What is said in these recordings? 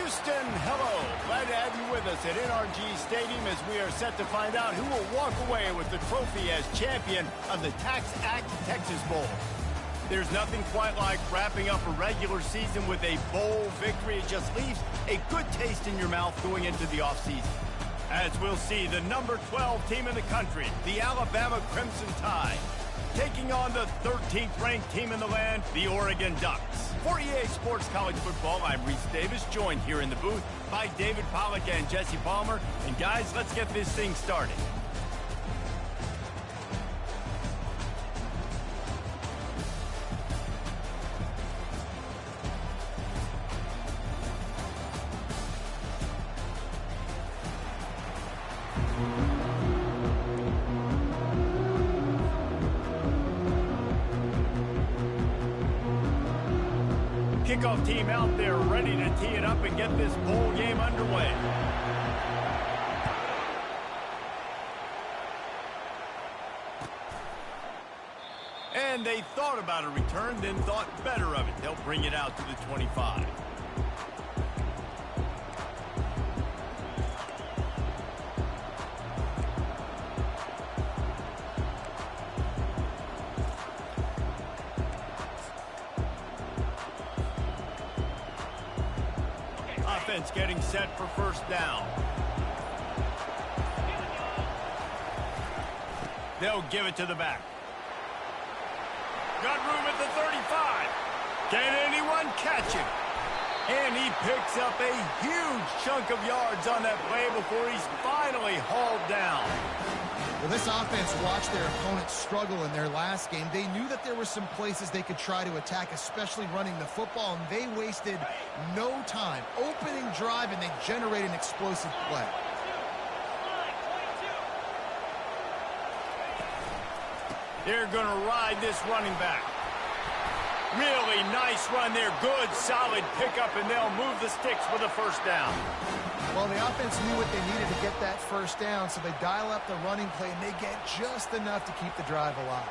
Houston, hello. Glad to have you with us at NRG Stadium as we are set to find out who will walk away with the trophy as champion of the Tax Act Texas Bowl. There's nothing quite like wrapping up a regular season with a bowl victory. It just leaves a good taste in your mouth going into the offseason. As we'll see, the number 12 team in the country, the Alabama Crimson Tide, taking on the 13th ranked team in the land, the Oregon Ducks. For EA Sports College Football, I'm Reese Davis, joined here in the booth by David Pollack and Jesse Palmer. And guys, let's get this thing started. Kickoff team out there ready to tee it up and get this bowl game underway. And they thought about a return, then thought better of it. They'll bring it out to the 25. Offense getting set for first down. They'll give it to the back. Got room at the 35. Can anyone catch him? And he picks up a huge chunk of yards on that play before he's finally hauled down. Well, this offense watched their opponents struggle in their last game. They knew that there were some places they could try to attack, especially running the football, and they wasted no time. Opening drive, and they generate an explosive play. They're going to ride this running back. Really nice run there. Good, solid pickup, and they'll move the sticks for the first down. Well, the offense knew what they needed to get that first down, so they dial up the running play, and they get just enough to keep the drive alive.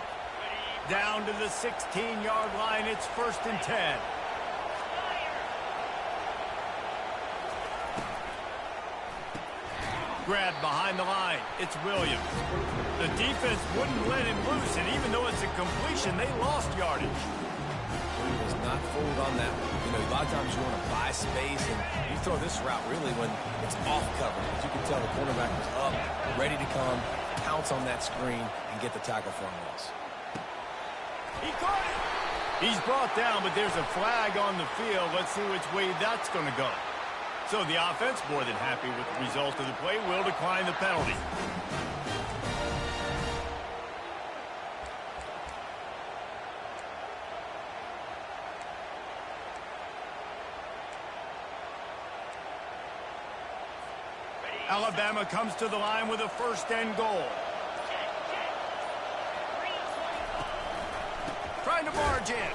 Down to the 16-yard line, it's 1st and 10. Grabbed behind the line, it's Williams. The defense wouldn't let him loose, and even though it's a completion, they lost yardage. He was not fooled on that one. You know, a lot of times you want to buy space, and you throw this route really when it's off cover. As you can tell, the cornerback was up, ready to come, pounce on that screen, and get the tackle for a loss. He caught it! He's brought down, but there's a flag on the field. Let's see which way that's going to go. So the offense, more than happy with the result of the play, will decline the penalty. Alabama comes to the line with a 1st and goal. Trying to barge in.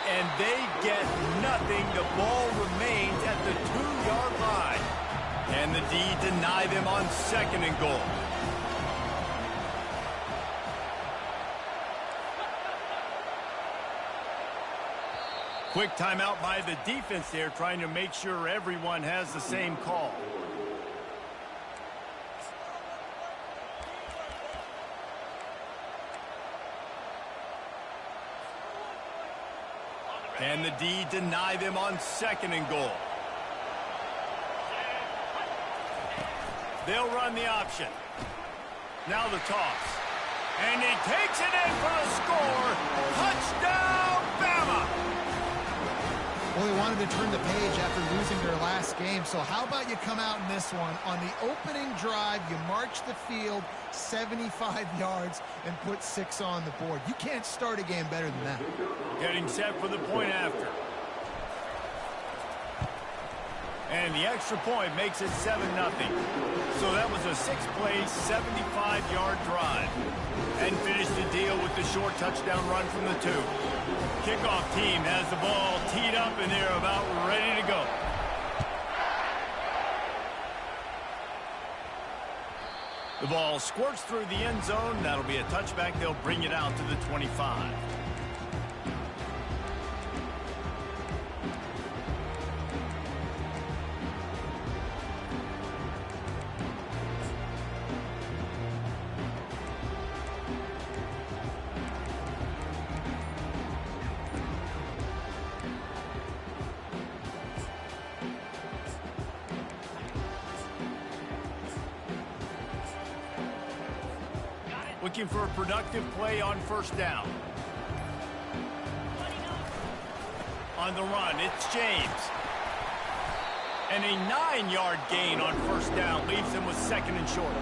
And they get nothing. The ball remains at the 2-yard line. And the D deny them on 2nd and goal. Quick timeout by the defense there, trying to make sure everyone has the same call. And the D deny them on 2nd and goal. They'll run the option. Now the toss. And he takes it in for the score. Touchdown, Bama! Well, they wanted to turn the page after losing their last game, so how about you come out in this one? On the opening drive, you march the field 75 yards and put 6 on the board. You can't start a game better than that. Getting set for the point after. And the extra point makes it 7-0. So that was a 6-play, 75-yard drive. And finished the deal with the short touchdown run from the 2. Kickoff team has the ball teed up, and they're about ready to go. The ball squirts through the end zone. That'll be a touchback. They'll bring it out to the 25. Looking for a productive play on first down. On the run, it's James. And a 9-yard gain on first down leaves him with second and short.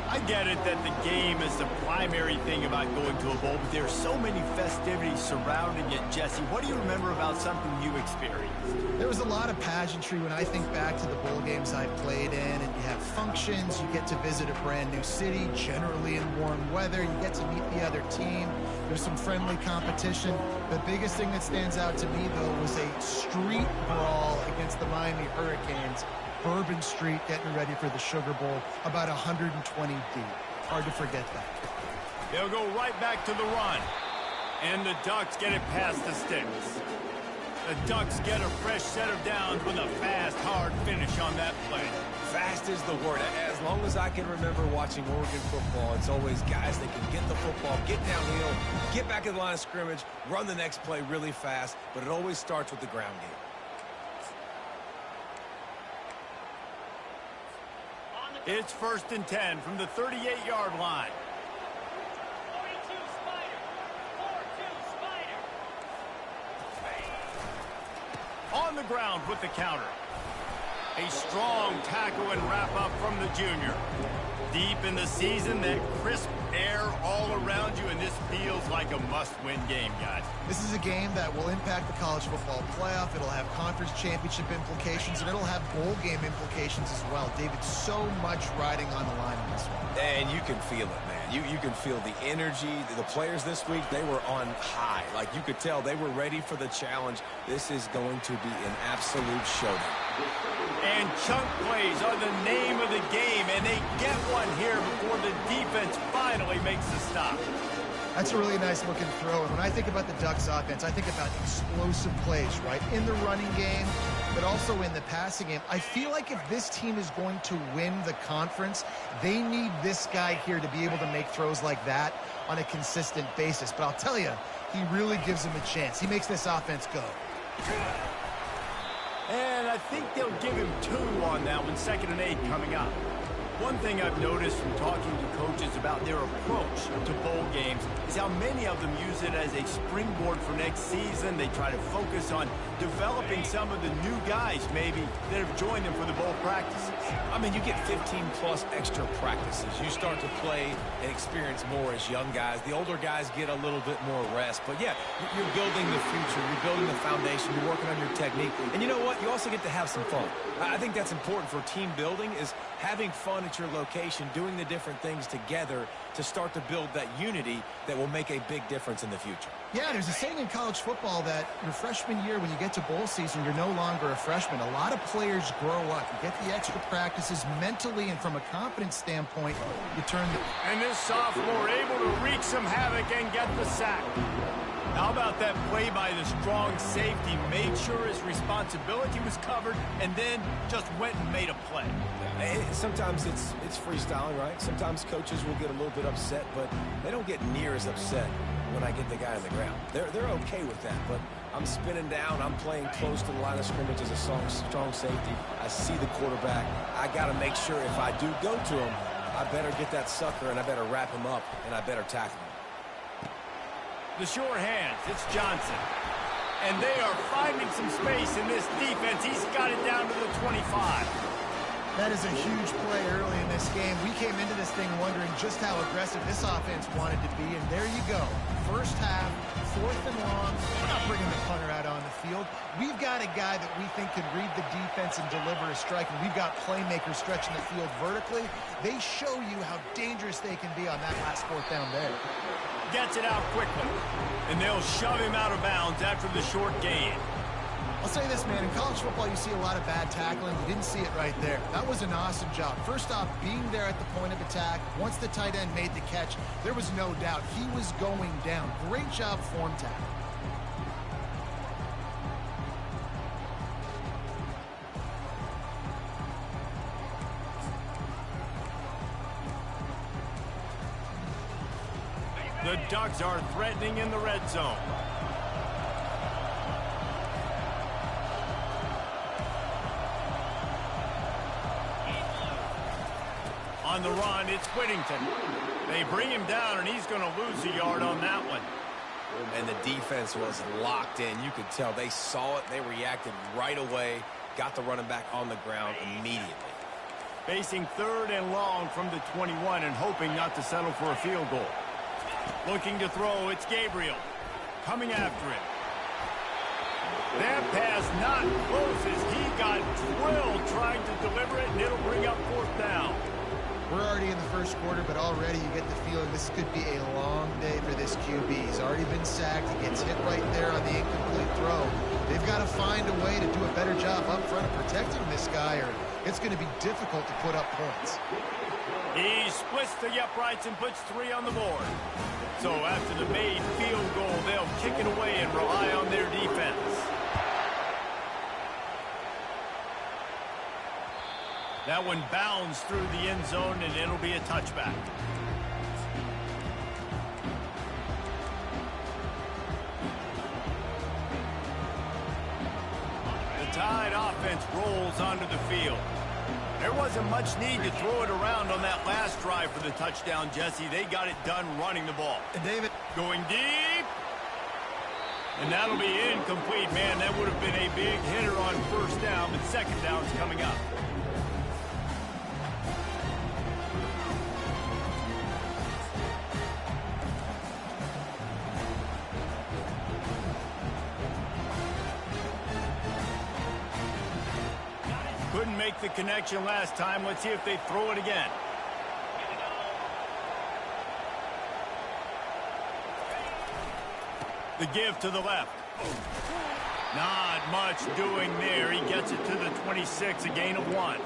I get it that the game is the primary thing about going to a bowl, but there are so many festivities surrounding it. Jesse, what do you remember about something you experienced? There was a lot of pageantry when I think back to the bowl games I played in, and you have functions, you get to visit a brand new city, generally in warm weather, you get to meet the other team, there's some friendly competition. The biggest thing that stands out to me, though, was a street brawl against the Miami Hurricanes. Bourbon Street getting ready for the Sugar Bowl, about 120 deep. Hard to forget that. They'll go right back to the run. And the Ducks get it past the sticks. The Ducks get a fresh set of downs with a fast, hard finish on that play. Fast is the word. As long as I can remember watching Oregon football, it's always guys that can get the football, get downhill, get back in the line of scrimmage, run the next play really fast, but it always starts with the ground game. It's 1st and 10 from the 38-yard line. 42 Spider. 4-2 Spider. On the ground with the counter. A strong tackle and wrap-up from the junior. Deep in the season, that crisp air all around you, and this feels like a must-win game, guys. This is a game that will impact the college football playoff. It'll have conference championship implications, and it'll have bowl game implications as well. David, so much riding on the line in this one. And you can feel it, man. You can feel the energy. The players this week, they were on high. Like, you could tell they were ready for the challenge. This is going to be an absolute showdown. And chunk plays are the name of the game, and they get one here before the defense finally makes the stop. That's a really nice looking throw. And when I think about the Ducks offense, I think about explosive plays, right? In the running game, but also in the passing game. I feel like if this team is going to win the conference, they need this guy here to be able to make throws like that on a consistent basis. But I'll tell you, he really gives them a chance. He makes this offense go. And I think they'll give him 2 on that one, 2nd and 8 coming up. One thing I've noticed from talking to coaches about their approach to bowl games is how many of them use it as a springboard for next season. They try to focus on developing some of the new guys, maybe, that have joined them for the bowl practices. I mean, you get 15-plus extra practices. You start to play and experience more as young guys. The older guys get a little bit more rest. But, yeah, you're building the future. You're building the foundation. You're working on your technique. And you know what? You also get to have some fun. I think that's important for team building, is having fun at your location, doing the different things together to start to build that unity that will make a big difference in the future. Yeah, there's a saying in college football that your freshman year, when you get to bowl season, you're no longer a freshman. A lot of players grow up. You get the extra practices mentally, and from a confidence standpoint, you turn the... And this sophomore able to wreak some havoc and get the sack. How about that play by the strong safety? Made sure his responsibility was covered and then just went and made a play. Sometimes it's freestyling, right? Sometimes coaches will get a little bit upset, but they don't get near as upset when I get the guy on the ground. They're okay with that, but I'm spinning down. I'm playing close to the line of scrimmage as a strong safety. I see the quarterback. I got to make sure if I do go to him, I better get that sucker, and I better wrap him up, and I better tackle him. The sure hands, it's Johnson. And they are finding some space in this defense. He's got it down to the 25. That is a huge play early in this game. We came into this thing wondering just how aggressive this offense wanted to be, and there you go. First half, 4th and long. We're not bringing the punter out on the field. We've got a guy that we think can read the defense and deliver a strike, and we've got playmakers stretching the field vertically. They show you how dangerous they can be on that last 4th down there. Gets it out quickly, and they'll shove him out of bounds after the short gain. I'll say this, man, in college football, you see a lot of bad tackling. You didn't see it right there. That was an awesome job. First off, being there at the point of attack. Once the tight end made the catch, there was no doubt he was going down. Great job form tackle. The Ducks are threatening in the red zone. On the run, it's Whittington. They bring him down, and he's going to lose a yard on that one. And the defense was locked in. You could tell they saw it. They reacted right away. Got the running back on the ground immediately. Facing 3rd and long from the 21 and hoping not to settle for a field goal. Looking to throw, it's Gabriel. Coming after him. That pass not close as he got drilled trying to deliver it, and it'll bring up 4th down. We're already in the first quarter, but already you get the feeling this could be a long day for this QB. He's already been sacked. He gets hit right there on the incomplete throw. They've got to find a way to do a better job up front of protecting this guy, or it's going to be difficult to put up points. He splits the uprights and puts 3 on the board. So after the made field goal, they'll kick it away and rely on their defense. That one bounds through the end zone, and it'll be a touchback. The Tide offense rolls onto the field. There wasn't much need to throw it around on that last drive for the touchdown, Jesse. They got it done running the ball. And David going deep. And that'll be incomplete. Man, that would have been a big hitter on 1st down, but 2nd down's coming up. Couldn't make the connection last time. Let's see if they throw it again. The give to the left. Not much doing there. He gets it to the 26, a gain of 1.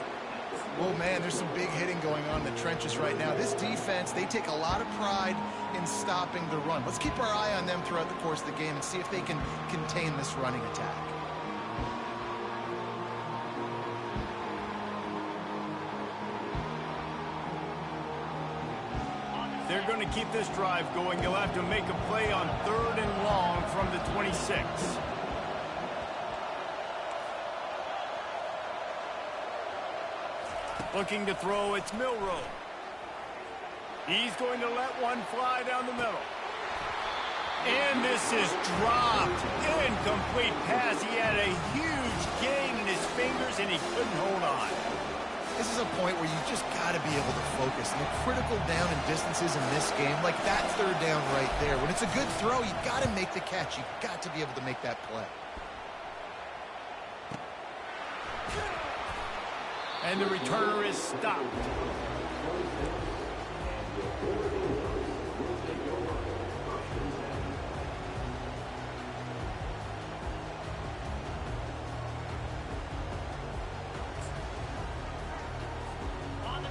Oh, man, there's some big hitting going on in the trenches right now. This defense, they take a lot of pride in stopping the run. Let's keep our eye on them throughout the course of the game and see if they can contain this running attack. They're going to keep this drive going. They'll have to make a play on 3rd and long from the 26. Looking to throw, it's Milroe. He's going to let one fly down the middle. And this is dropped. Incomplete pass. He had a huge gain in his fingers, and he couldn't hold on. This is a point where you just got to be able to focus. And the critical down and distances in this game, like that 3rd down right there. When it's a good throw, you've got to make the catch. You've got to be able to make that play. And the returner is stopped.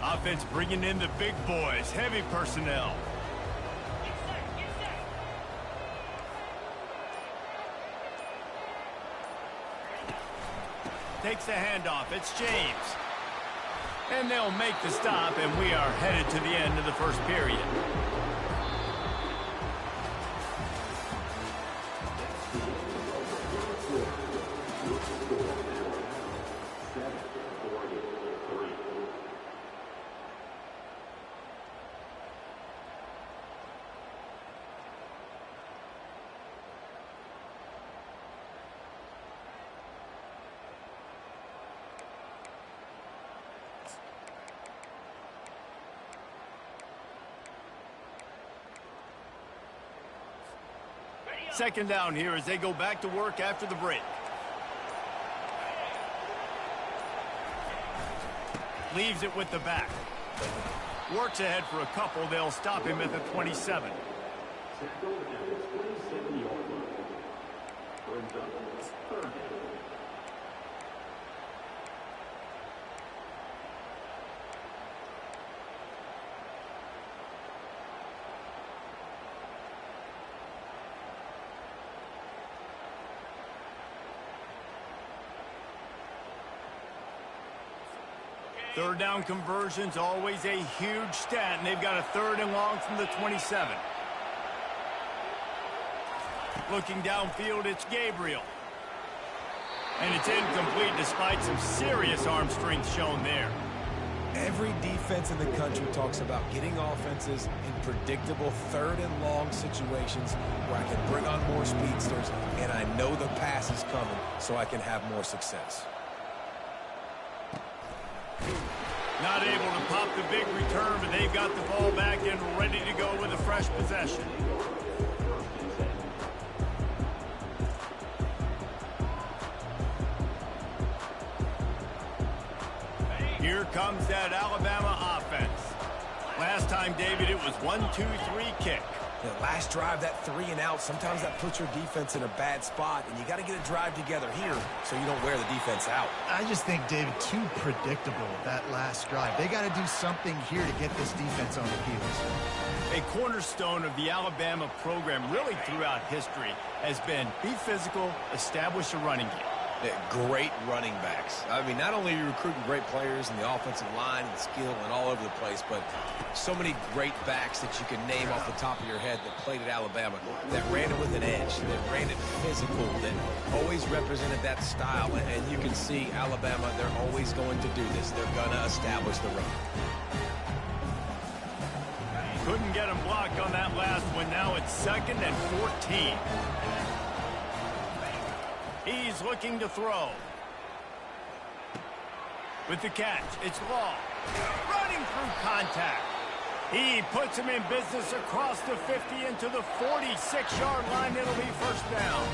Offense bringing in the big boys, heavy personnel. Takes the handoff. It's James. And they'll make the stop, and we are headed to the end of the 1st period. Second down here as they go back to work after the break. Leaves it with the back. Works ahead for a couple. They'll stop him at the 27. Third down conversions, always a huge stat, and they've got a 3rd and long from the 27. Looking downfield, it's Gabriel. And it's incomplete despite some serious arm strength shown there. Every defense in the country talks about getting offenses in predictable third and long situations where I can bring on more speedsters and I know the pass is coming so I can have more success. Not able to pop the big return, but they've got the ball back and ready to go with a fresh possession. Here comes that Alabama offense. Last time, David, it was 1-2-3 kick. The last drive, that 3-and-out, sometimes that puts your defense in a bad spot, and you got to get a drive together here so you don't wear the defense out. I just think, David, too predictable, that last drive. They got to do something here to get this defense on the heels. A cornerstone of the Alabama program really throughout history has been be physical, establish a running game. Great running backs. I mean, not only are you recruiting great players in the offensive line and skill and all over the place, but so many great backs that you can name off the top of your head that played at Alabama, that ran it with an edge, that ran it physical, that always represented that style. And you can see Alabama, they're always going to do this. They're going to establish the run. Couldn't get him blocked on that last one. Now it's 2nd and 14. He's looking to throw. With the catch, it's Law. Running through contact. He puts him in business across the 50 into the 46-yard line. It'll be first down.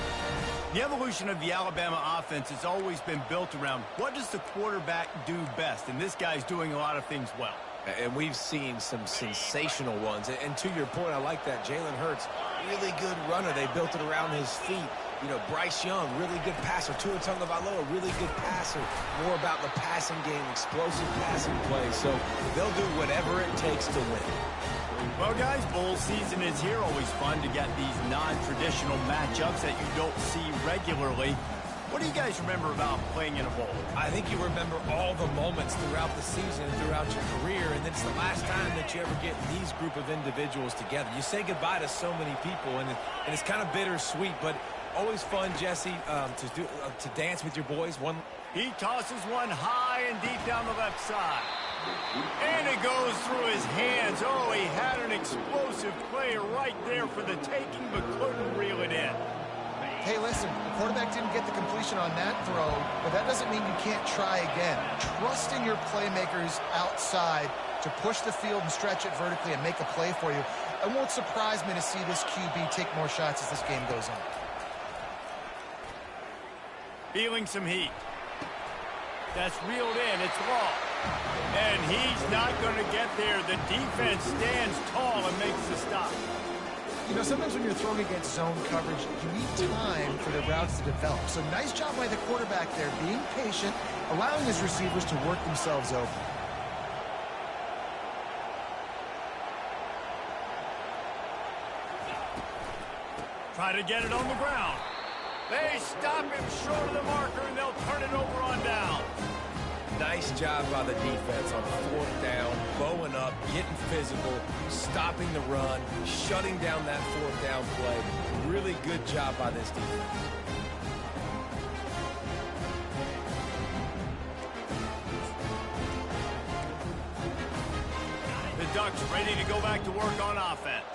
The evolution of the Alabama offense has always been built around what does the quarterback do best, and this guy's doing a lot of things well. And we've seen some sensational ones. And to your point, I like that. Jalen Hurts, really good runner. They built it around his feet. You know, Bryce Young, really good passer. Tua Tagovailoa, really good passer. More about the passing game, explosive passing plays. So they'll do whatever it takes to win. Well, guys, bowl season is here. Always fun to get these non-traditional matchups that you don't see regularly. What do you guys remember about playing in a bowl? I think you remember all the moments throughout the season and throughout your career, and it's the last time that you ever get these group of individuals together. You say goodbye to so many people, and it's kind of bittersweet, but always fun, Jesse, to dance with your boys. He tosses one high and deep down the left side. And it goes through his hands. Oh, he had an explosive play right there for the taking, but couldn't reel it in. Hey, listen, the quarterback didn't get the completion on that throw, but that doesn't mean you can't try again. Trust in your playmakers outside to push the field and stretch it vertically and make a play for you. It won't surprise me to see this QB take more shots as this game goes on. Feeling some heat. That's reeled in. It's Law. And he's not going to get there. The defense stands tall and makes the stop. You know, sometimes when you're throwing against zone coverage, you need time for the routes to develop. So nice job by the quarterback there, being patient, allowing his receivers to work themselves open. Try to get it on the ground. They stop him short of the marker, and they'll turn it over on down. Nice job by the defense on 4th down, bowing up, getting physical, stopping the run, shutting down that 4th down play. Really good job by this defense. The Ducks ready to go back to work on offense.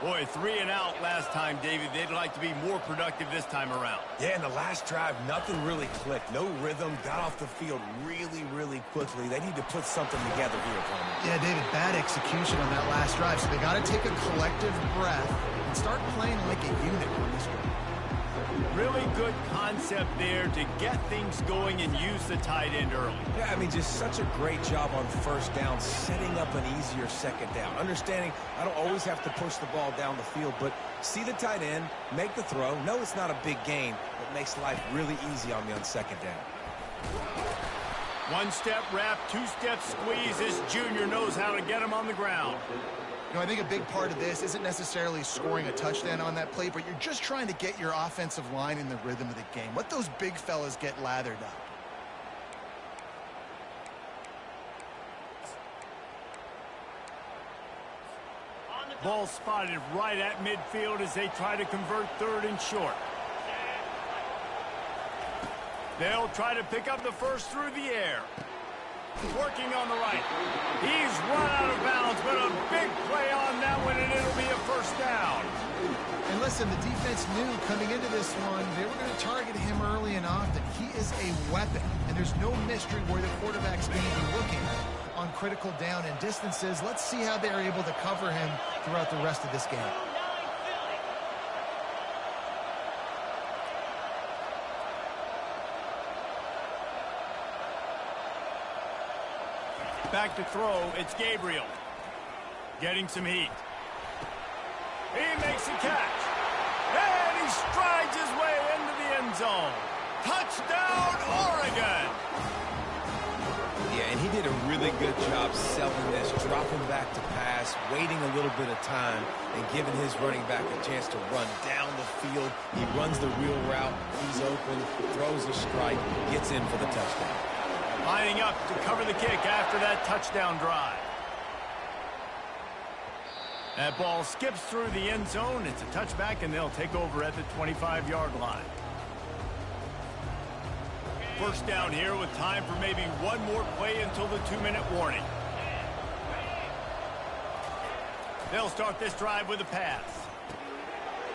Boy, 3-and-out last time, David. They'd like to be more productive this time around. Yeah, in the last drive, nothing really clicked. No rhythm, got off the field really, really quickly. They need to put something together here, Coleman. Yeah, David, bad execution on that last drive. So they got to take a collective breath and start playing like a unit on this one. Really good concept there to get things going and use the tight end early. Yeah, I mean, just such a great job on 1st down, setting up an easier 2nd down. Understanding I don't always have to push the ball down the field, but see the tight end, make the throw. No, it's not a big gain, but makes life really easy on me on 2nd down. 1-step wrap, 2-step squeeze. This junior knows how to get him on the ground. You know, I think a big part of this isn't necessarily scoring a touchdown on that play, but you're just trying to get your offensive line in the rhythm of the game. Let those big fellas get lathered up. Ball spotted right at midfield as they try to convert 3rd and short. They'll try to pick up the first through the air. Working on the right. He's run out of bounds, but a big play on that one, and it'll be a first down. And listen, the defense knew coming into this one, they were going to target him early and often. He is a weapon, and there's no mystery where the quarterback's going to be looking on critical down and distances. Let's see how they're able to cover him throughout the rest of this game. Back to throw, it's Gabriel. Getting some heat. He makes a catch. And he strides his way into the end zone. Touchdown, Oregon! Yeah, and he did a really good job selling this, dropping back to pass, waiting a little bit of time, and giving his running back a chance to run down the field. He runs the real route. He's open, throws a strike, gets in for the touchdown. Lining up to cover the kick after that touchdown drive. That ball skips through the end zone. It's a touchback, and they'll take over at the 25-yard line. First down here with time for maybe one more play until the 2-minute warning. They'll start this drive with a pass.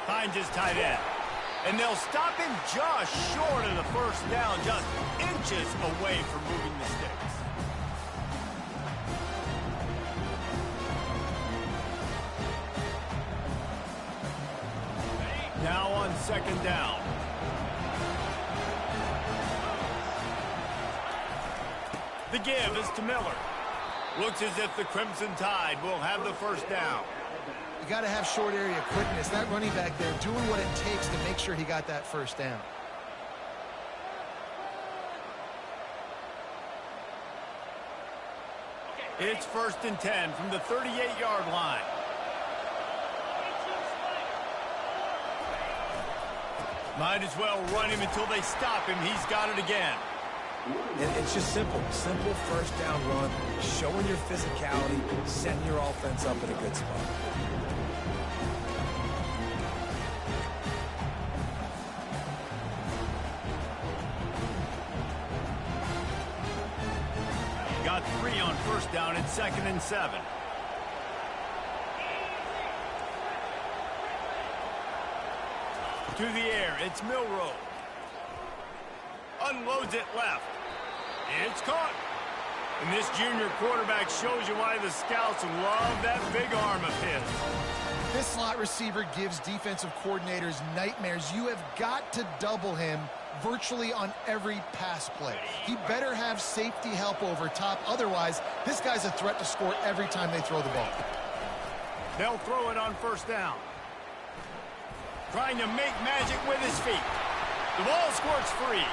Finds his tight end. And they'll stop him just short of the first down, just inches away from moving the sticks. Now on second down. The give is to Miller. Looks as if the Crimson Tide will have the first down. You got to have short area quickness. That running back there doing what it takes to make sure he got that first down. It's 1st and 10 from the 38-yard line. Might as well run him until they stop him. He's got it again. And it's just simple first down run, showing your physicality, setting your offense up in a good spot. Got 3 on first down at 2nd and 7. To the air, it's Milroe. Unloads it left. It's caught. And this junior quarterback shows you why the scouts love that big arm of his. This slot receiver gives defensive coordinators nightmares. You have got to double him virtually on every pass play. He better have safety help over top. Otherwise, this guy's a threat to score every time they throw the ball. They'll throw it on first down. Trying to make magic with his feet. The ball squirts free.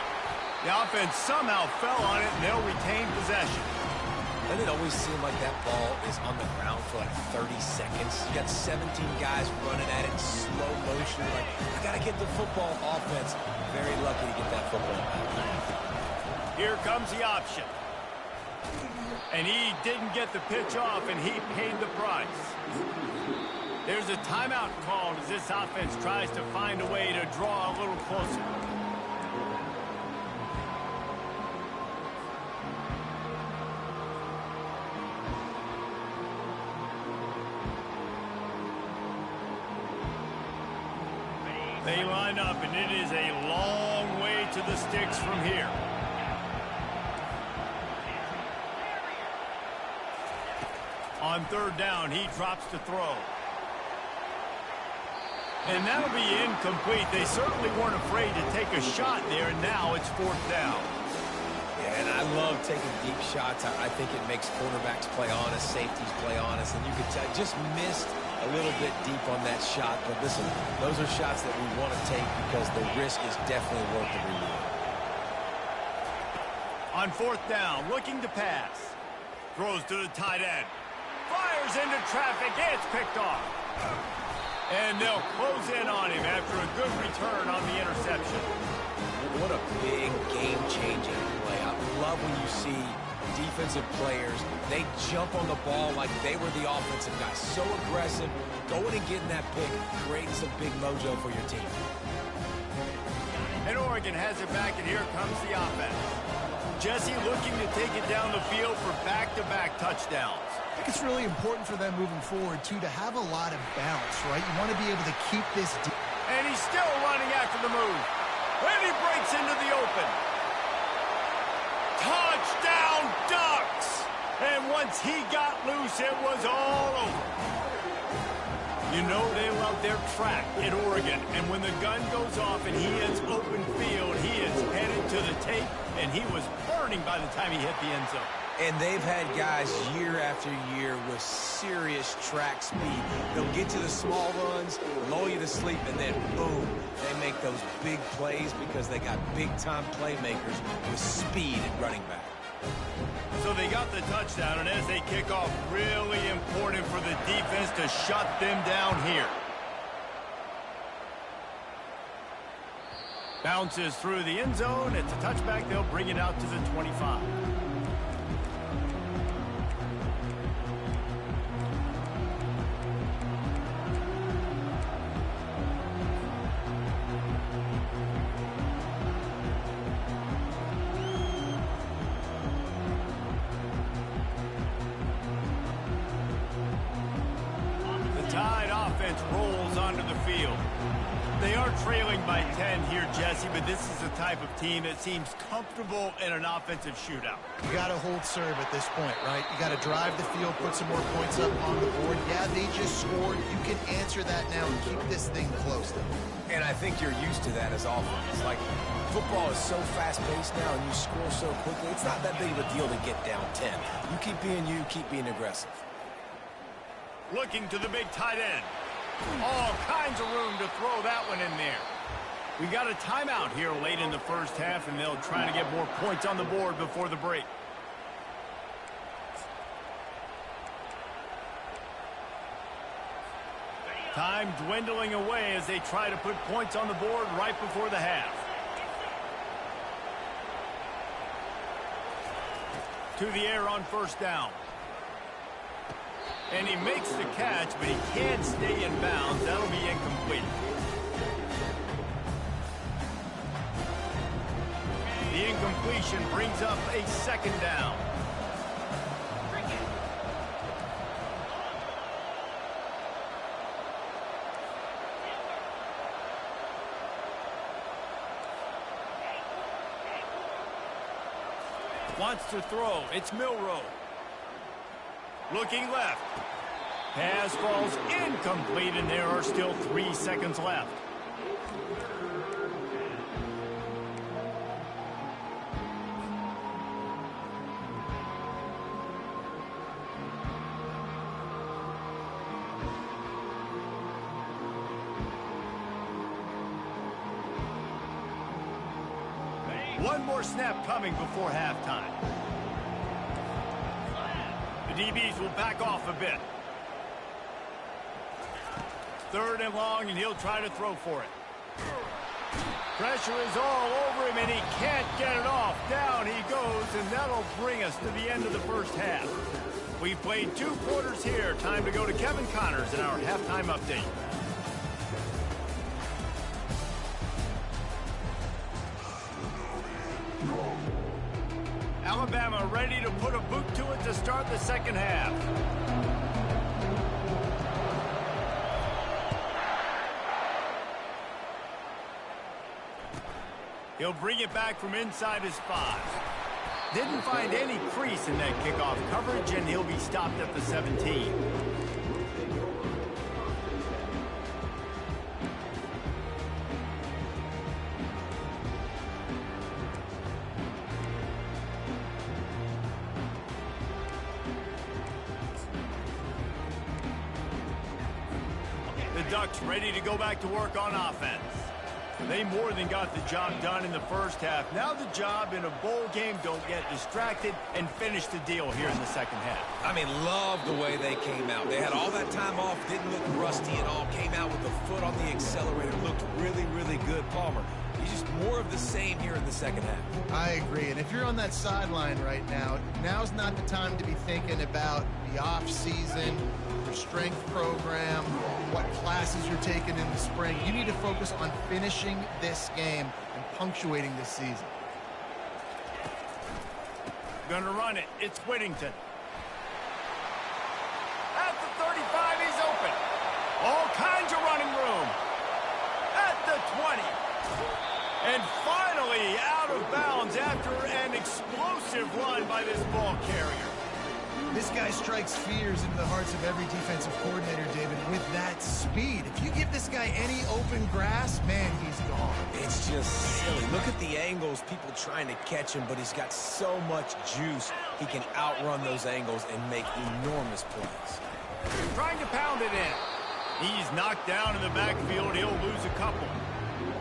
The offense somehow fell on it, and they'll retain possession. Doesn't it always seem like that ball is on the ground for like 30 seconds? You got 17 guys running at it in slow motion. Like, I got to get the football. Offense very lucky to get that football out. Here comes the option. And he didn't get the pitch off, and he paid the price. There's a timeout called as this offense tries to find a way to draw a little closer. They line up, and it is a long way to the sticks from here. On third down, he drops to throw. And that'll be incomplete. They certainly weren't afraid to take a shot there, and now it's 4th down. Yeah, and I love taking deep shots. I think it makes quarterbacks play honest, safeties play honest, and you could tell just missed a little bit deep on that shot. But listen, those are shots that we want to take because the risk is definitely worth the reward. On 4th down, looking to pass. Throws to the tight end. Fires into traffic. It's picked off. And they'll close in on him after a good return on the interception. What a big game-changing play. I love when you see defensive players, they jump on the ball like they were the offensive guys. So aggressive, going and getting that pick, creating some big mojo for your team. And Oregon has it back, and here comes the offense. Jesse looking to take it down the field for back-to-back touchdowns. I think it's really important for them moving forward, too, to have a lot of bounce, right? You want to be able to keep this deep. And he's still running after the move. And he breaks into the open. Touchdown, Ducks! And once he got loose, it was all over. You know they love their track in Oregon. And when the gun goes off and he hits open field, he is headed to the tape, and he was burning by the time he hit the end zone. And they've had guys year after year with serious track speed. They'll get to the small runs, lull you to sleep, and then boom, they make those big plays because they got big-time playmakers with speed at running back. So they got the touchdown, and as they kick off, really important for the defense to shut them down here. Bounces through the end zone. It's a touchback. They'll bring it out to the 25. Rolls onto the field. They are trailing by 10 here, Jesse, but this is the type of team that seems comfortable in an offensive shootout. You got to hold serve at this point, right? You got to drive the field, put some more points up on the board. Yeah, they just scored. You can answer that now and keep this thing close. And I think you're used to that as offense. Like, football is so fast-paced now and you score so quickly, it's not that big of a deal to get down 10. You keep being aggressive. Looking to the big tight end. All kinds of room to throw that one in there. We got a timeout here late in the first half, and they'll try to get more points on the board before the break. Time dwindling away as they try to put points on the board right before the half. To the air on first down. And he makes the catch, but he can't stay in bounds. That'll be incomplete. The incompletion brings up a second down. Wants to throw. It's Milroe. Looking left. Pass falls incomplete, and there are still 3 seconds left. One more snap coming before halftime. The DBs will back off a bit. Third and long, and he'll try to throw for it. Pressure is all over him, and he can't get it off. Down he goes, and that'll bring us to the end of the first half. We've played 2 quarters here. Time to go to Kevin Connors in our halftime update. Alabama ready to put a boot to it to start the second half. He'll bring it back from inside his 5. Didn't find any crease in that kickoff coverage, and he'll be stopped at the 17. The Ducks ready to go back to work on offense. They more than got the job done in the first half. Now the job in a bowl game, don't get distracted and finish the deal here in the second half. I mean, love the way they came out. They had all that time off, didn't look rusty at all, came out with the foot on the accelerator, looked really, really good. Palmer, he's just more of the same here in the second half. I agree, and if you're on that sideline right now, now's not the time to be thinking about the off-season, your strength program, what classes you're taking in the spring. You need to focus on finishing this game and punctuating this season. Gonna run it. It's Whittington. At the 35, he's open. All kinds of running room. At the 20. And finally out of bounds after an explosive run by this ball carrier. This guy strikes fears into the hearts of every defensive coordinator, David, with that speed. If you give this guy any open grass, man, he's gone. It's just silly. Look at the angles, people trying to catch him, but he's got so much juice. He can outrun those angles and make enormous plays. Trying to pound it in. He's knocked down in the backfield. He'll lose a couple.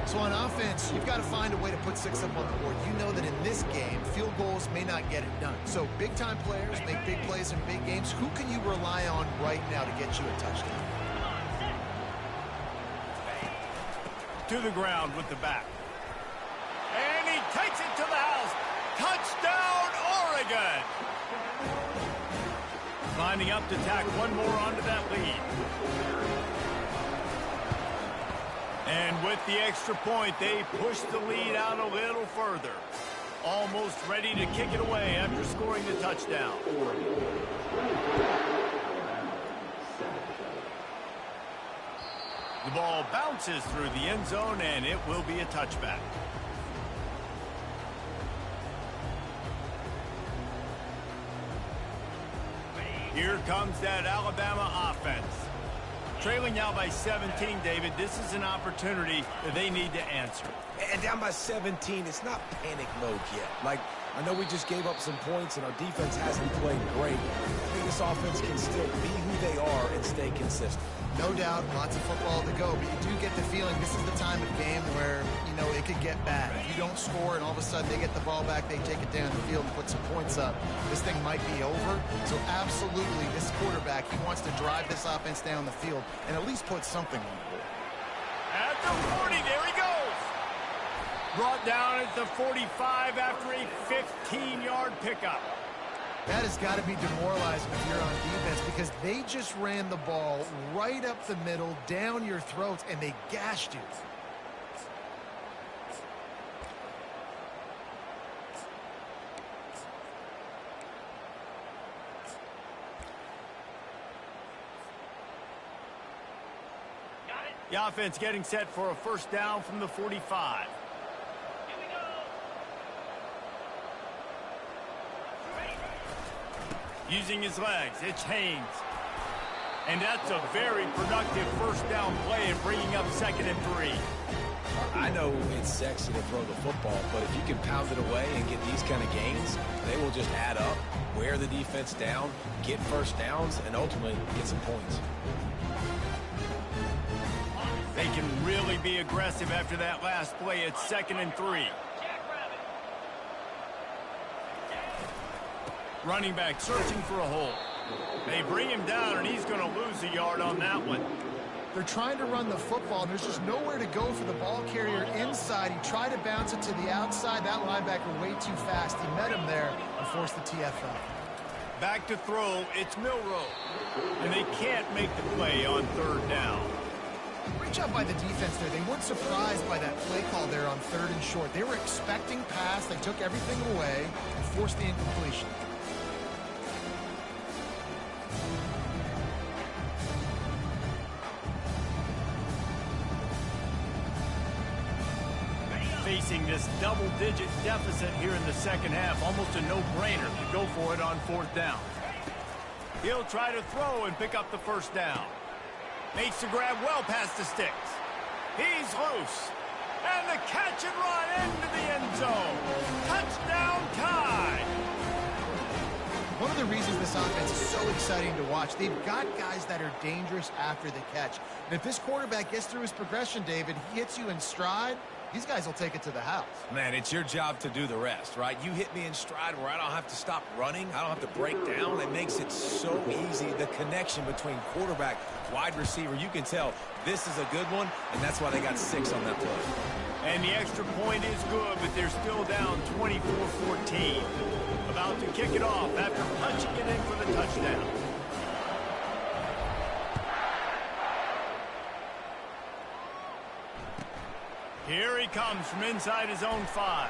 So on offense, you've got to find a way to put 6 up on the board. You know that in this game, field goals may not get it done. So big-time players make big plays in big games. Who can you rely on right now to get you a touchdown? To the ground with the back. And he takes it to the house. Touchdown, Oregon! Lining up to tack one more onto that lead. And with the extra point, they push the lead out a little further. Almost ready to kick it away after scoring the touchdown. The ball bounces through the end zone, and it will be a touchback. Here comes that Alabama offense. Trailing now by 17, David. This is an opportunity that they need to answer. And down by 17, it's not panic mode yet. Like, I know we just gave up some points and our defense hasn't played great. I think this offense can still be who they are and stay consistent. No doubt, lots of football to go, but you do get the feeling this is the time of game where, you know, it could get bad. If you don't score and all of a sudden they get the ball back, they take it down the field and put some points up, this thing might be over. So absolutely, this quarterback, he wants to drive this offense down the field and at least put something on the board. At the 40, there he goes. Brought down at the 45 after a 15-yard pickup. That has got to be demoralizing if you're on defense because they just ran the ball right up the middle, down your throats, and they gashed you. The offense getting set for a first down from the 45. Using his legs, it's Haynes. And that's a very productive first down play and bringing up 2nd and 3. I know it's sexy to throw the football, but if you can pound it away and get these kind of gains, they will just add up, wear the defense down, get first downs, and ultimately get some points. They can really be aggressive after that last play. It's 2nd and 3. Running back searching for a hole. They bring him down, and he's going to lose a yard on that one. They're trying to run the football, and there's just nowhere to go for the ball carrier inside. He tried to bounce it to the outside. That linebacker way too fast. He met him there and forced the TFL. Back to throw, it's Milrow. And they can't make the play on 3rd down. Great job by the defense there. They weren't surprised by that play call there on 3rd and short. They were expecting pass. They took everything away and forced the incompletion. Facing this double-digit deficit here in the 2nd half, almost a no-brainer to go for it on 4th down. He'll try to throw and pick up the first down. Makes the grab well past the sticks. He's loose. And the catch and run into the end zone. Touchdown tie. One of the reasons this offense is so exciting to watch, they've got guys that are dangerous after the catch. And if this quarterback gets through his progression, David, he hits you in stride, these guys will take it to the house. Man, it's your job to do the rest, right? You hit me in stride where I don't have to stop running. I don't have to break down. It makes it so easy. The connection between quarterback, wide receiver, you can tell this is a good one, and that's why they got 6 on that play. And the extra point is good, but they're still down 24-14. About to kick it off after punching it in for the touchdown. Here he comes from inside his own 5.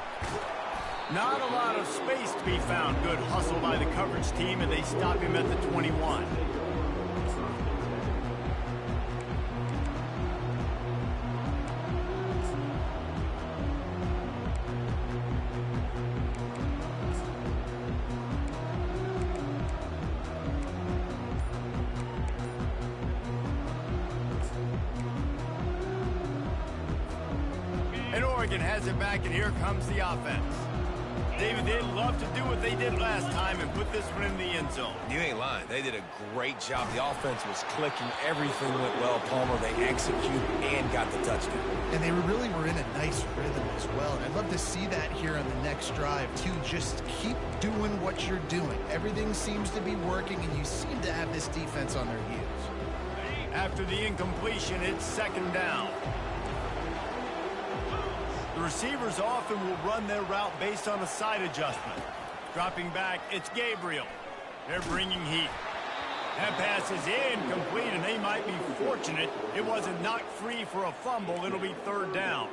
Not a lot of space to be found. Good hustle by the coverage team, and they stop him at the 21. And Oregon has it back, and here comes the offense. David, they'd love to do what they did last time and put this one in the end zone. You ain't lying. They did a great job. The offense was clicking. Everything went well, Palmer. They executed and got the touchdown. And they really were in a nice rhythm as well. And I'd love to see that here on the next drive, too. Just keep doing what you're doing. Everything seems to be working, and you seem to have this defense on their heels. After the incompletion, it's second down. The receivers often will run their route based on a side adjustment. Dropping back, it's Gabriel. They're bringing heat. That pass is incomplete, and they might be fortunate it wasn't knocked free for a fumble. It'll be third down.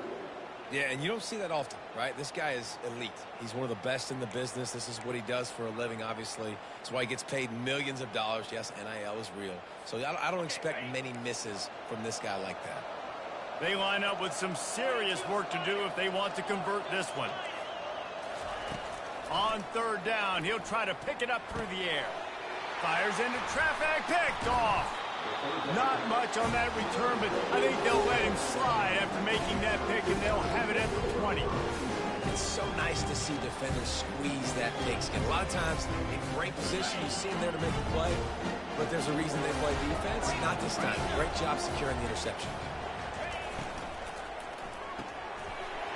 Yeah, and you don't see that often, right? This guy is elite. He's one of the best in the business. This is what he does for a living, obviously. That's why he gets paid millions of dollars. Yes, NIL is real. So I don't expect many misses from this guy like that. They line up with some serious work to do if they want to convert this one. On third down, he'll try to pick it up through the air. Fires into traffic, picked off. Not much on that return, but I think they'll let him slide after making that pick, and they'll have it at the 20. It's so nice to see defenders squeeze that pigskin. A lot of times, in great position, you see him there to make a play, but there's a reason they play defense. Not this time. Great job securing the interception.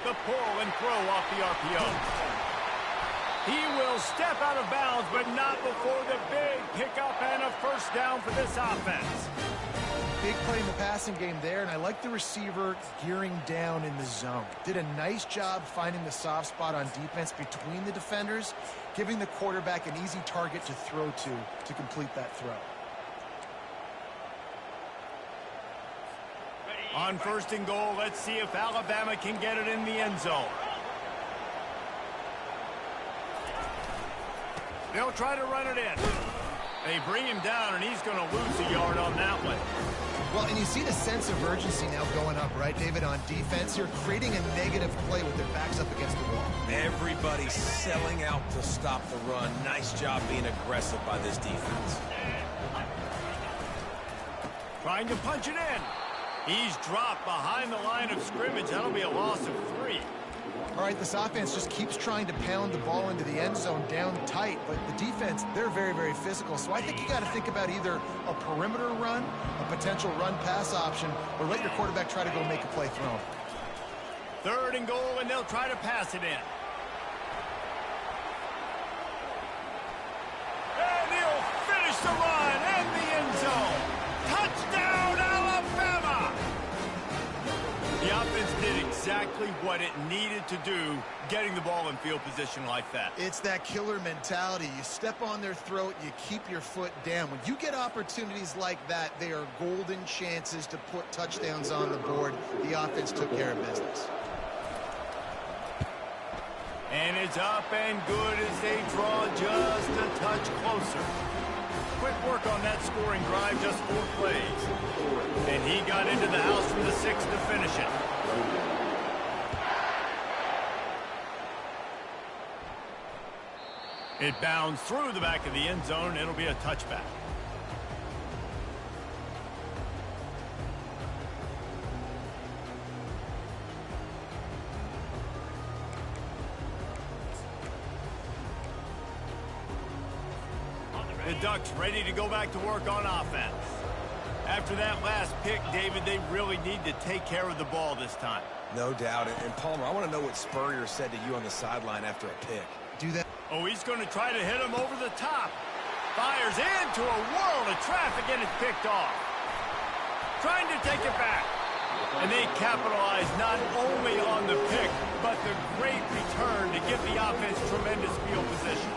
The pull and throw off the RPO. He will step out of bounds, but not before the big pickup and a first down for this offense. Big play in the passing game there, and I like the receiver gearing down in the zone. Did a nice job finding the soft spot on defense between the defenders, giving the quarterback an easy target to throw to complete that throw. On first and goal, let's see if Alabama can get it in the end zone. They'll try to run it in. They bring him down, and he's going to lose a yard on that one. Well, and you see the sense of urgency now going up, right, David, on defense. You're creating a negative play with their backs up against the wall. Everybody's selling out to stop the run. Nice job being aggressive by this defense. Trying to punch it in. He's dropped behind the line of scrimmage. That'll be a loss of 3. All right, this offense just keeps trying to pound the ball into the end zone down tight, but the defense, they're very, very physical. So I think you got to think about either a perimeter run, a potential run-pass option, or let your quarterback try to go make a play thrown. Third and goal, and they'll try to pass it in. And he'll finish the run in the end zone. Touchdown, Alabama! The offense did exactly what it needed to do, getting the ball in field position like that. It's that killer mentality. You step on their throat, you keep your foot down. When you get opportunities like that, they are golden chances to put touchdowns on the board. The offense took care of business. And it's up and good as they draw just a touch closer. Quick work on that scoring drive, just 4 plays. And he got into the house from the 6 to finish it. It bounds through the back of the end zone. It'll be a touchback. The Ducks ready to go back to work on offense. After that last pick, David, they really need to take care of the ball this time. No doubt. And Palmer, I want to know what Spurrier said to you on the sideline after a pick. Do that. Oh, he's going to try to hit him over the top. Fires into a world of traffic, and it's picked off. Trying to take it back. And they capitalize not only on the pick, but the great return to give the offense tremendous field position.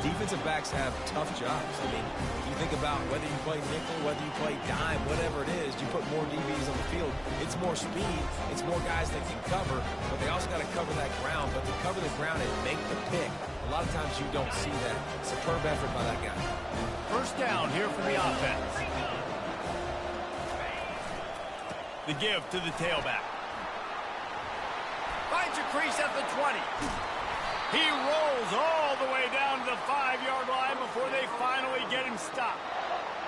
Defensive backs have tough jobs. I mean, you think about whether you play nickel, whether you play dime, whatever it is, you put more DBs on the field. It's more speed. It's more guys that can cover, but they also got to cover that ground. But to cover the ground and make the pick, a lot of times you don't see that. Superb effort by that guy. First down here for the offense. The give to the tailback. Finds a crease at the 20. He rolls all the way down to the 5-yard line before they finally get him stopped.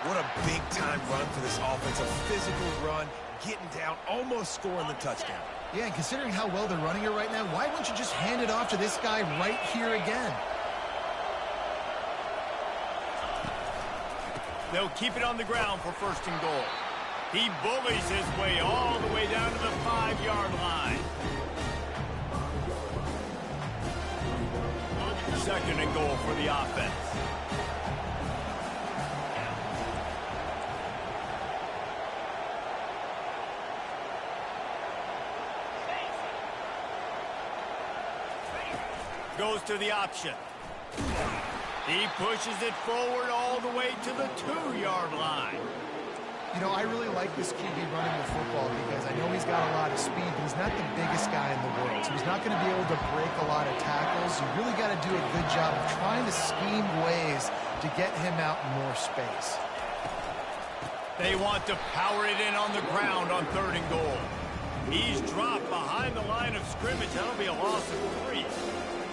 What a big-time run for this offense. A physical run, getting down, almost scoring the touchdown. Yeah, and considering how well they're running it right now, why wouldn't you just hand it off to this guy right here again? They'll keep it on the ground for first and goal. He bullies his way all the way down to the 5-yard line. Second and goal for the offense. Goes to the option. He pushes it forward all the way to the 2-yard line. You know, I really like this QB running the football because I know he's got a lot of speed, but he's not the biggest guy in the world. So he's not going to be able to break a lot of tackles. You really got to do a good job of trying to scheme ways to get him out in more space. They want to power it in on the ground on third and goal. He's dropped behind the line of scrimmage. That'll be a loss of 3.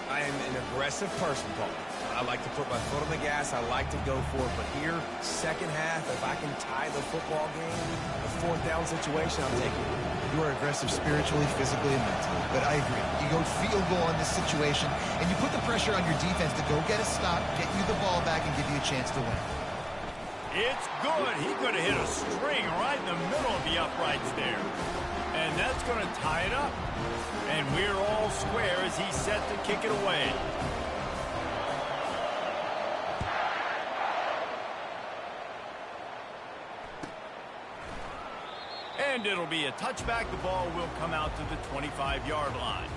I am an aggressive person, Paul. I like to put my foot on the gas. I like to go for it. But here, second half, if I can tie the football game, a 4th down situation, I'm taking it. You are aggressive spiritually, physically, and mentally. But I agree. You go field goal in this situation, and you put the pressure on your defense to go get a stop, get you the ball back, and give you a chance to win. It's good. He could have hit a string right in the middle of the uprights there. And that's going to tie it up. And we're all square as he's set to kick it away. And it'll be a touchback. The ball will come out to the 25-yard line.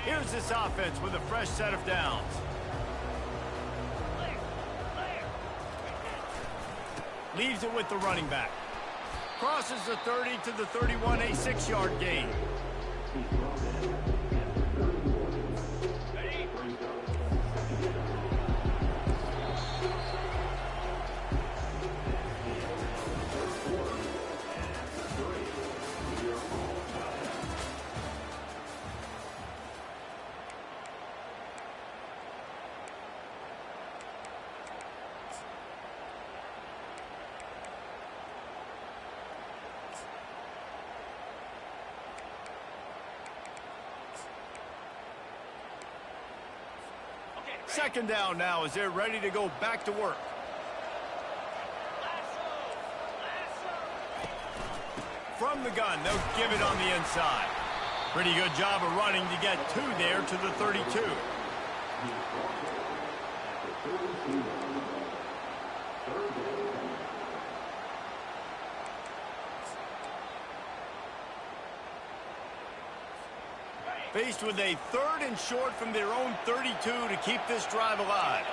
Here's this offense with a fresh set of downs. Leaves it with the running back. Crosses the 30 to the 31, a 6-yard gain. Second down now as they're ready to go back to work. From the gun, they'll give it on the inside. Pretty good job of running to get 2 there to the 32. Faced with a 3rd and short from their own 32 to keep this drive alive.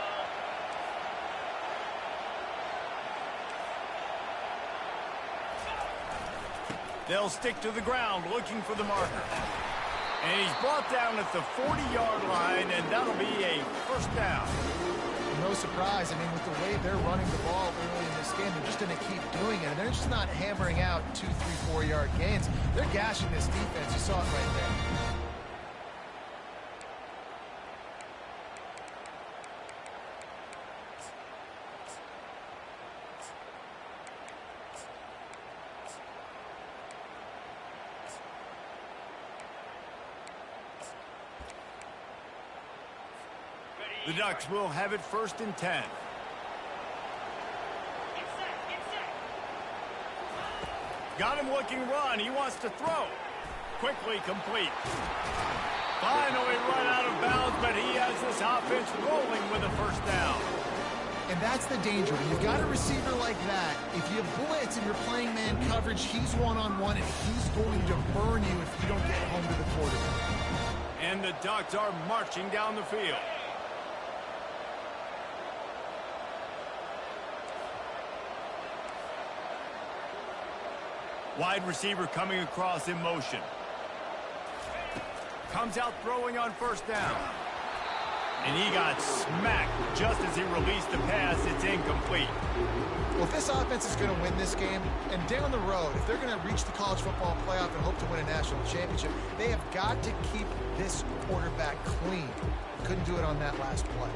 They'll stick to the ground looking for the marker. And he's brought down at the 40-yard line, and that'll be a first down. No surprise. I mean, with the way they're running the ball early in this game, they're just going to keep doing it. And they're just not hammering out 2, 3, 4-yard gains. They're gashing this defense. You saw it right there. The Ducks will have it 1st and 10. Got him looking run. He wants to throw. Quickly complete. Finally run out of bounds, but he has this offense rolling with a first down. And that's the danger. When you've got a receiver like that, if you blitz and you're playing man coverage, he's one-on-one, and he's going to burn you if you don't get home to the quarterback. And the Ducks are marching down the field. Wide receiver coming across in motion. Comes out throwing on first down. And he got smacked just as he released the pass. It's incomplete. Well, if this offense is going to win this game, and down the road, if they're going to reach the college football playoff and hope to win a national championship, they have got to keep this quarterback clean. Couldn't do it on that last play.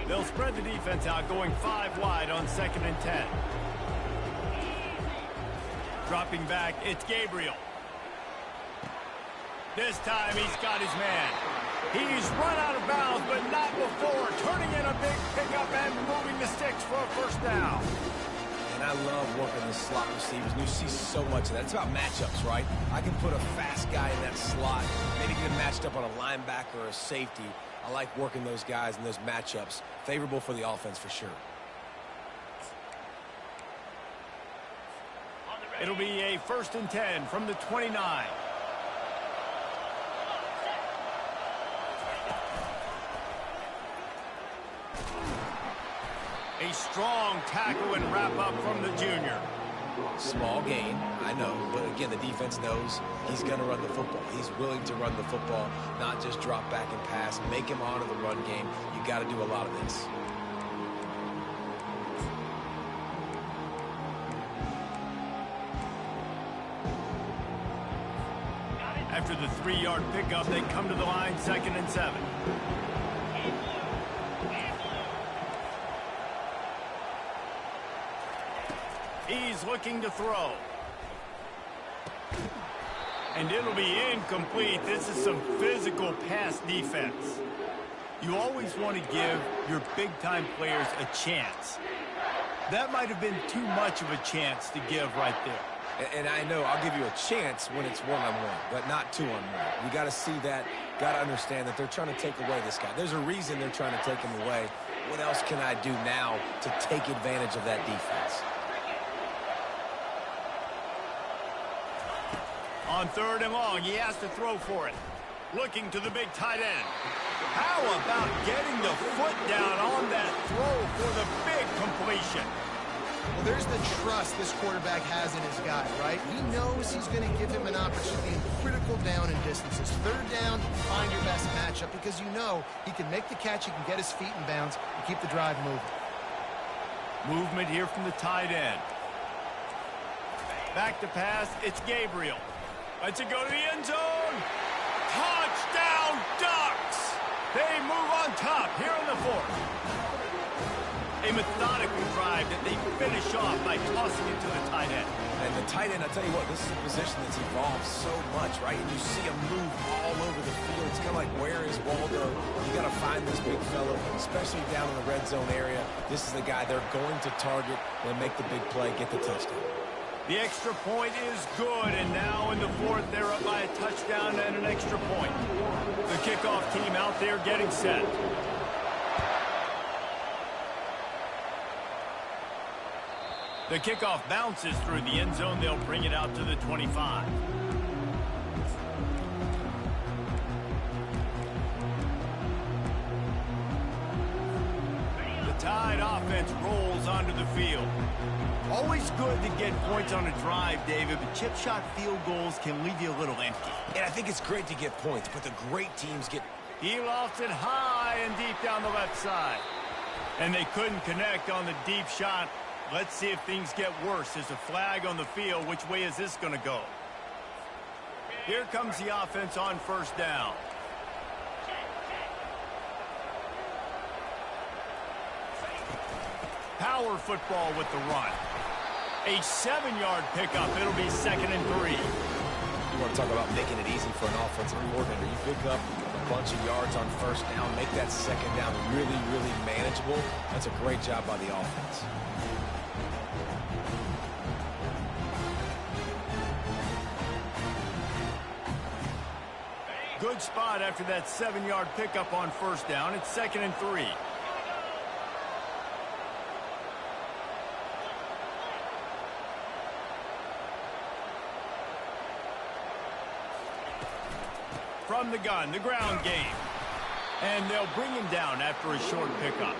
They'll spread the defense out, going 5 wide on 2nd and 10. Dropping back, it's Gabriel. This time he's got his man. He's run out of bounds, but not before. Turning in a big pickup and moving the sticks for a first down. And I love working the slot receivers. And you see so much of that. It's about matchups, right? I can put a fast guy in that slot, maybe get him matched up on a linebacker or a safety. I like working those guys in those matchups. Favorable for the offense for sure. It'll be a 1st and 10 from the 29. A strong tackle and wrap up from the junior. Small gain, I know, but again, the defense knows he's going to run the football. He's willing to run the football, not just drop back and pass, make him honor the run game. You got to do a lot of this. After the 3-yard pickup, they come to the line, 2nd and 7. He's looking to throw. And it'll be incomplete. This is some physical pass defense. You always want to give your big-time players a chance. That might have been too much of a chance to give right there. And I know I'll give you a chance when it's one-on-one, but not two-on-one. You got to see that, got to understand that they're trying to take away this guy. There's a reason they're trying to take him away. What else can I do now to take advantage of that defense? On 3rd and long, he has to throw for it. Looking to the big tight end. How about getting the foot down on that throw for the big completion? Well, there's the trust this quarterback has in his guy, right? He knows he's going to give him an opportunity in critical down and distances. 3rd down, find your best matchup because you know he can make the catch, he can get his feet in bounds, and keep the drive moving. Movement here from the tight end. Back to pass, it's Gabriel. Lets it go to the end zone. Touchdown, Ducks! They move on top here in the 4th. A methodical drive that they finish off by tossing it to the tight end. And the tight end, I tell you what, this is a position that's evolved so much, right? And you see him move all over the field. It's kind of like, where is Waldo? You got to find this big fellow, especially down in the red zone area. This is the guy they're going to target and make the big play, get the touchdown. The extra point is good, and now in the 4th, they're up by a touchdown and an extra point. The kickoff team out there getting set. The kickoff bounces through the end zone. They'll bring it out to the 25. The Tide offense rolls onto the field. Always good to get points on a drive, David, but chip shot field goals can leave you a little empty. And I think it's great to get points, but the great teams get... He lofts it high and deep down the left side. And they couldn't connect on the deep shot. Let's see if things get worse. There's a flag on the field. Which way is this going to go? Here comes the offense on 1st down. Power football with the run. A 7-yard pickup. It'll be 2nd and 3. You want to talk about making it easy for an offensive coordinator. You pick up a bunch of yards on 1st down, make that 2nd down really, really manageable. That's a great job by the offense. Good spot after that 7-yard pickup on 1st down. It's 2nd and 3. from the gun, the ground game. And they'll bring him down after a short pickup.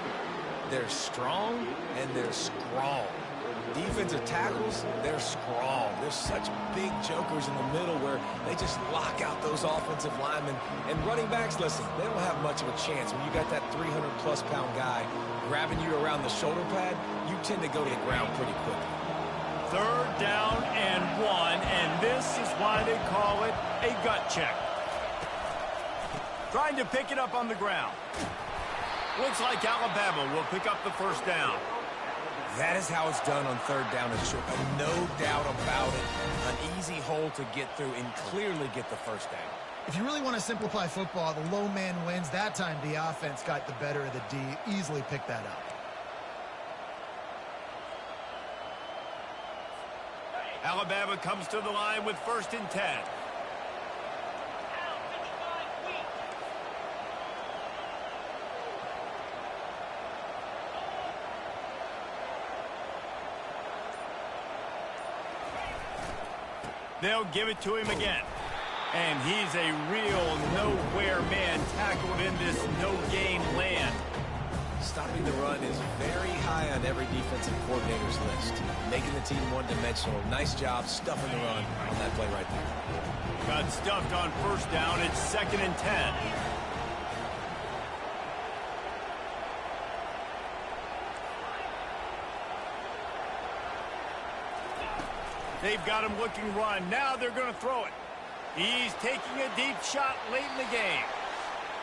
They're strong and they're strong. Defensive tackles, they're strong. There's such big jokers in the middle where they just lock out those offensive linemen. And running backs, listen, they don't have much of a chance. When you got that 300-plus pound guy grabbing you around the shoulder pad, you tend to go to the ground pretty quickly. 3rd down and 1, and this is why they call it a gut check. Trying to pick it up on the ground. Looks like Alabama will pick up the first down. That is how it's done on 3rd down and short. No doubt about it. An easy hole to get through and clearly get the first down. If you really want to simplify football, the low man wins. That time the offense got the better of the D. Easily picked that up. Alabama comes to the line with 1st and 10. They'll give it to him again. And he's a real nowhere man tackled in this no-gain land. Stopping the run is very high on every defensive coordinator's list. Making the team one-dimensional. Nice job stuffing the run on that play right there. Got stuffed on 1st down. It's 2nd and 10. They've got him looking run. Now they're going to throw it. He's taking a deep shot late in the game.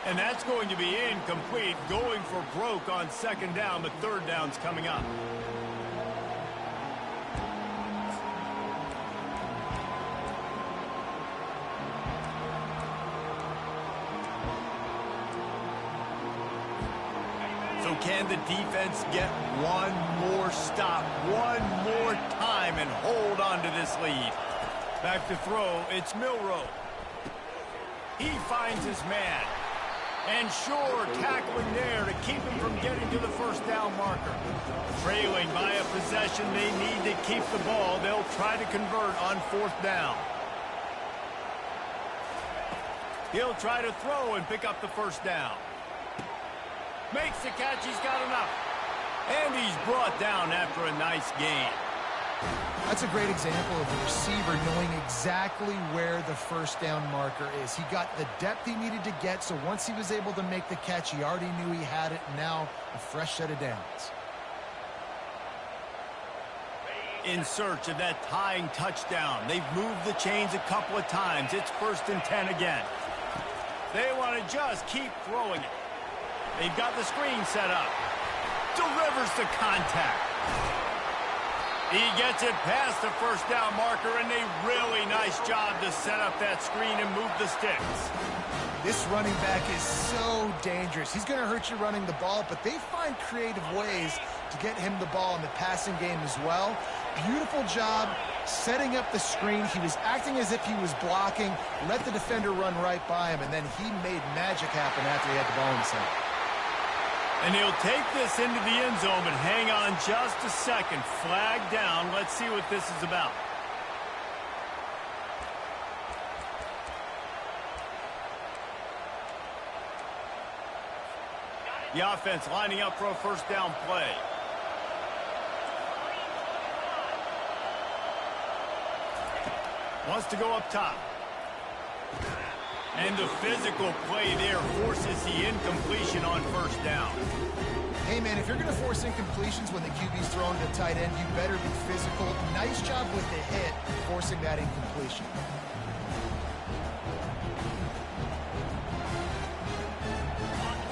And that's going to be incomplete. Going for broke on 2nd down, but 3rd down's coming up. So can the defense get one more stop, one more time, and hold on to this lead? Back to throw, it's Milroe. He finds his man. And sure, tackling there to keep him from getting to the 1st down marker. Trailing by a possession, they need to keep the ball. They'll try to convert on 4th down. He'll try to throw and pick up the 1st down. Makes the catch, he's got enough. And he's brought down after a nice gain. That's a great example of a receiver knowing exactly where the 1st down marker is. He got the depth he needed to get, so once he was able to make the catch, he already knew he had it. Now, a fresh set of downs. In search of that tying touchdown. They've moved the chains a couple of times. It's 1st and 10 again. They want to just keep throwing it. They've got the screen set up. Delivers the contact. He gets it past the 1st down marker, and a really nice job to set up that screen and move the sticks. This running back is so dangerous. He's going to hurt you running the ball, but they find creative ways to get him the ball in the passing game as well. Beautiful job setting up the screen. He was acting as if he was blocking, let the defender run right by him, and then he made magic happen after he had the ball in his hand. And he'll take this into the end zone, but hang on just a second. Flag down. Let's see what this is about. The offense lining up for a 1st down play. Wants to go up top. And the physical play there forces the incompletion on 1st down. Hey, man, if you're going to force incompletions when the QB's throwing to the tight end, you better be physical. Nice job with the hit, forcing that incompletion.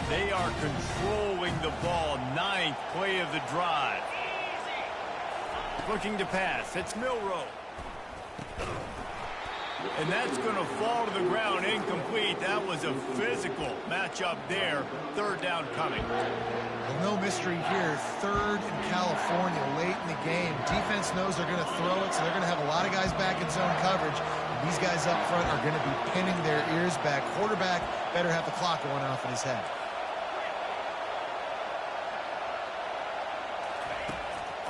They are controlling the ball. 9th play of the drive. Looking to pass. It's Milroe. And that's going to fall to the ground incomplete. That was a physical matchup there. 3rd down coming. Well, no mystery here. 3rd in California late in the game. Defense knows they're going to throw it, so they're going to have a lot of guys back in zone coverage. And these guys up front are going to be pinning their ears back. Quarterback better have the clock going off in his head.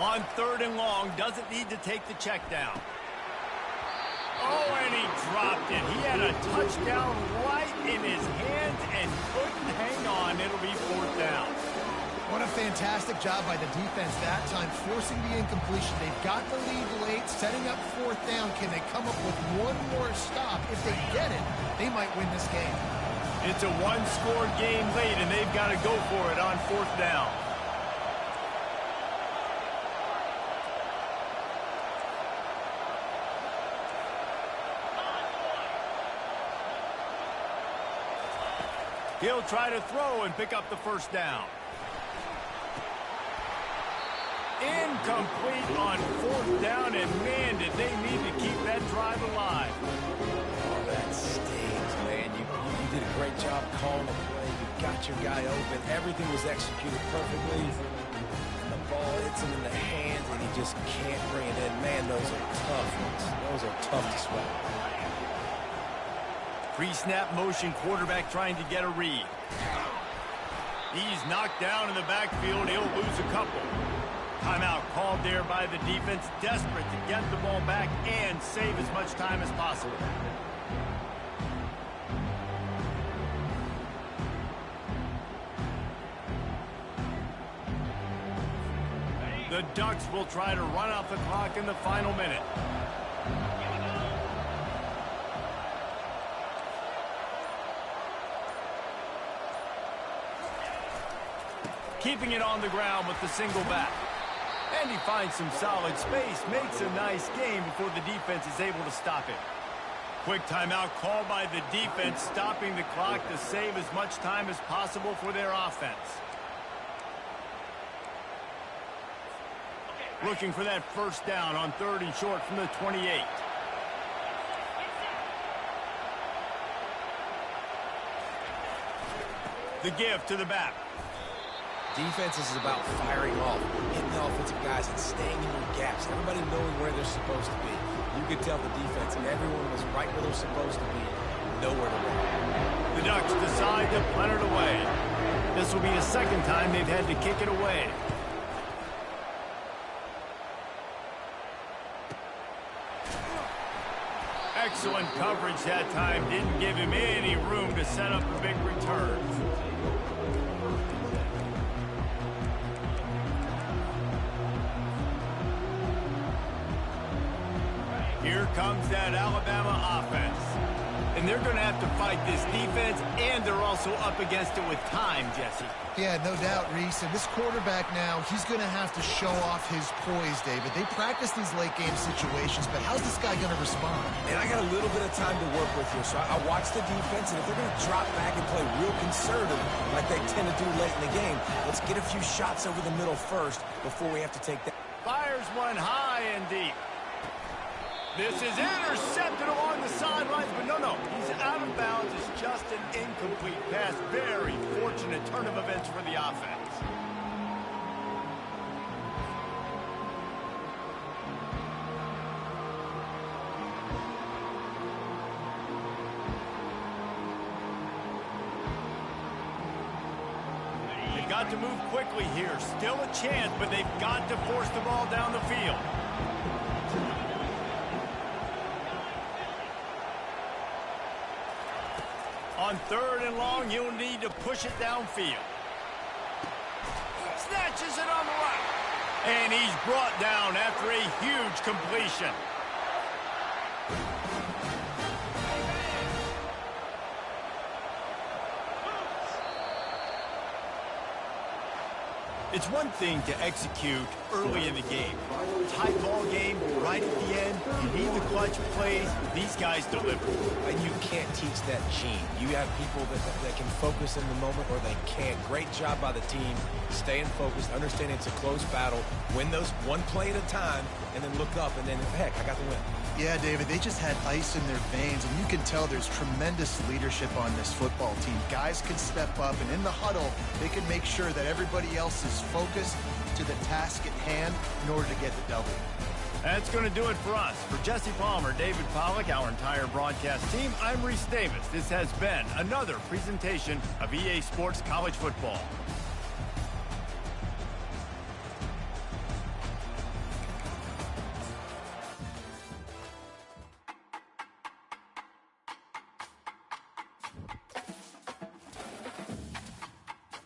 On 3rd and long, doesn't need to take the check down. Oh, and he dropped it. He had a touchdown right in his hands and couldn't hang on. It'll be 4th down. What a fantastic job by the defense that time, forcing the incompletion. They've got the lead late, setting up 4th down. Can they come up with one more stop? If they get it, they might win this game. It's a one-score game late, and they've got to go for it on 4th down. He'll try to throw and pick up the 1st down. Incomplete on 4th down, and man, did they need to keep that drive alive. Oh, that stings, man. You did a great job calling the play. You got your guy open. Everything was executed perfectly. And the ball hits him in the hands, and he just can't bring it in. Man, those are tough ones. Those are tough to swallow. Pre-snap motion, quarterback trying to get a read. He's knocked down in the backfield. He'll lose a couple. Timeout called there by the defense, desperate to get the ball back and save as much time as possible. The Ducks will try to run out the clock in the final minute. Keeping it on the ground with the single back. And he finds some solid space, makes a nice game before the defense is able to stop it. Quick timeout called by the defense, stopping the clock to save as much time as possible for their offense. Looking for that 1st down on 3rd and short from the 28. The give to the back. Defense is about firing off, hitting the offensive guys, and staying in your gaps. Everybody knowing where they're supposed to be. You could tell the defense, everyone was right where they're supposed to be, nowhere to run. The Ducks decide to punt it away. This will be the 2nd time they've had to kick it away. Excellent coverage that time. Didn't give him any room to set up a big return. Here comes that Alabama offense. And they're going to have to fight this defense, and they're also up against it with time, Jesse. Yeah, no doubt, Reese. And this quarterback now, he's going to have to show off his poise, David. They practice these late-game situations, but how's this guy going to respond? And I got a little bit of time to work with here, so I watch the defense, and if they're going to drop back and play real conservative like they tend to do late in the game, let's get a few shots over the middle first before we have to take that. Fires one high and deep. This is intercepted along the sidelines, but no, he's out of bounds. It's just an incomplete pass. Very fortunate turn of events for the offense. They've got to move quickly here. Still a chance, but they've got to force the ball down the field. On 3rd and long, he'll need to push it downfield. Snatches it on the right. And he's brought down after a huge completion. It's one thing to execute early in the game. Tight ball game, right at the end, you need the clutch plays. These guys deliver. And you can't teach that gene. You have people that can focus in the moment or they can't. Great job by the team, staying focused, understanding it's a close battle, win those one play at a time, and then look up, and then, heck, I got the win. Yeah, David, they just had ice in their veins, and you can tell there's tremendous leadership on this football team. Guys can step up, and in the huddle, they can make sure that everybody else is focused to the task at hand in order to get the W. That's going to do it for us. For Jesse Palmer, David Pollack, our entire broadcast team, I'm Reese Davis. This has been another presentation of EA Sports College Football.